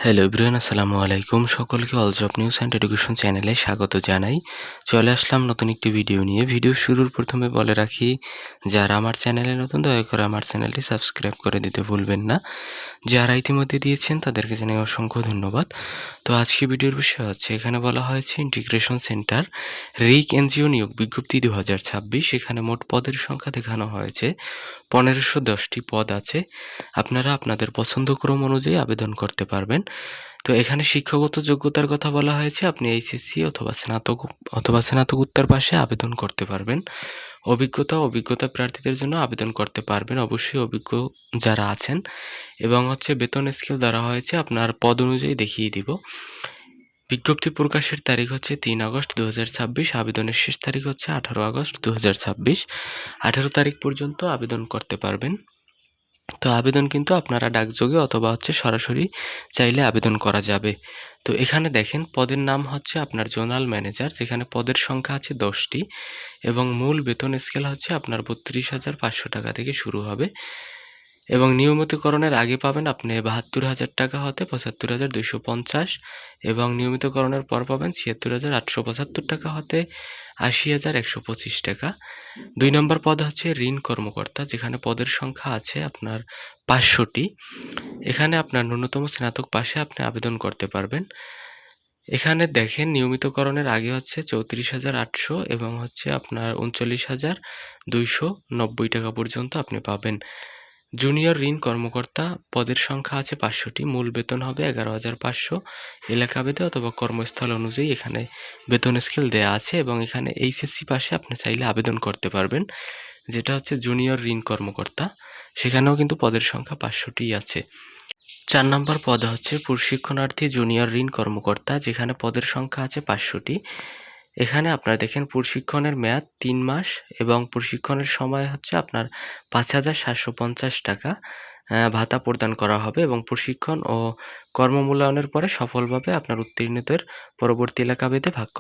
Hello everyone, আসসালামু আলাইকুম। সকলকে all job news and education চ্যানেলে স্বাগত জানাই। চলে আসলাম নতুন একটি ভিডিও নিয়ে। ভিডিও শুরুর প্রথমে বলে রাখি, যারা আমার চ্যানেলে নতুন দয়া করে আমার চ্যানেলটি সাবস্ক্রাইব করে দিতে ভুলবেন না। যারা ইতিমধ্যে দিয়েছেন তাদেরকে জানাই অসংখ্য ধন্যবাদ। তো আজকে ভিডিওর বিষয় হচ্ছে, এখানে বলা হয়েছে ইন্টিগ্রেশন সেন্টার রিক এনজিও নিয়োগ বিজ্ঞপ্তি 2026। এখানে মোট পদের সংখ্যা দেখানো হয়েছে 1510টি পদ আছে। আপনারা আপনাদের পছন্দক্রম অনুযায়ী আবেদন করতে পারবেন। তো এখানে শিক্ষাগত যোগ্যতার কথা বলা হয়েছে, আপনি এইচএসসি অথবা স্নাতকোত্তর পাশে আবেদন করতে পারবেন। অভিজ্ঞতা প্রার্থীদের জন্য আবেদন করতে পারবেন, অবশ্যই অভিজ্ঞ যারা আছেন। এবং বেতন স্কেল দেওয়া হয়েছে আপনার পদ অনুযায়ী দেখিয়ে দিব। বিজ্ঞপ্তি প্রকাশের তারিখ হচ্ছে 3 আগস্ট 2026। আবেদনের শেষ তারিখ হচ্ছে 18 আগস্ট 2026। 18 তারিখ পর্যন্ত আবেদন করতে পারবেন। তো আবেদন কিন্তু আপনারা ডাকযোগে অথবা সরাসরি চাইলে আবেদন করা যাবে। তো এখানে দেখেন, পদের নাম হচ্ছে আপনার জোনাল ম্যানেজার, যেখানে পদের সংখ্যা আছে 10টি এবং মূল বেতন স্কেল হচ্ছে আপনার 32,500 টাকা থেকে শুরু হবে। এবং নিয়মিতকরণের আগে পাবেন আপনি 72,000 টাকা হতে 75,250, এবং নিয়মিতকরণের পর পাবেন 76,875 টাকা হতে 80,125 টাকা। 2 নম্বর পদ হচ্ছে ঋণ কর্মকর্তা, যেখানে পদের সংখ্যা আছে আপনার 500টি। এখানে আপনার ন্যূনতম স্নাতক পাশে আপনি আবেদন করতে পারবেন। এখানে দেখেন, নিয়মিতকরণের আগে হচ্ছে 34,800 এবং আপনার 39,290 টাকা পর্যন্ত আপনি পাবেন। জুনিয়র ঋণ কর্মকর্তা পদের সংখ্যা আছে 500টি, মূল বেতন হবে 11,500। এলাকাভেদে অথবা কর্মস্থল অনুযায়ী এখানে বেতন স্কেল দেয়া আছে, এবং এখানে এইচএসসি পাশে আপনি চাইলে আবেদন করতে পারবেন, যেটা হচ্ছে জুনিয়র ঋণ কর্মকর্তা। সেখানেও কিন্তু পদের সংখ্যা 500টিই আছে। 4 নম্বর পদ হচ্ছে প্রশিক্ষণার্থী জুনিয়র ঋণ কর্মকর্তা, যেখানে পদের সংখ্যা আছে 500টি। এখানে আপনারা দেখেন, প্রশিক্ষণের মেয়াদ 3 মাস এবং প্রশিক্ষণের সময় হচ্ছে আপনার 5,750 টাকা ভাতা প্রদান করা হবে, এবং প্রশিক্ষণ ও কর্মমূল্যায়নের পরে সফলভাবে আপনার উত্তীর্ণদের পরবর্তী এলাকাভেদে ভাগ করা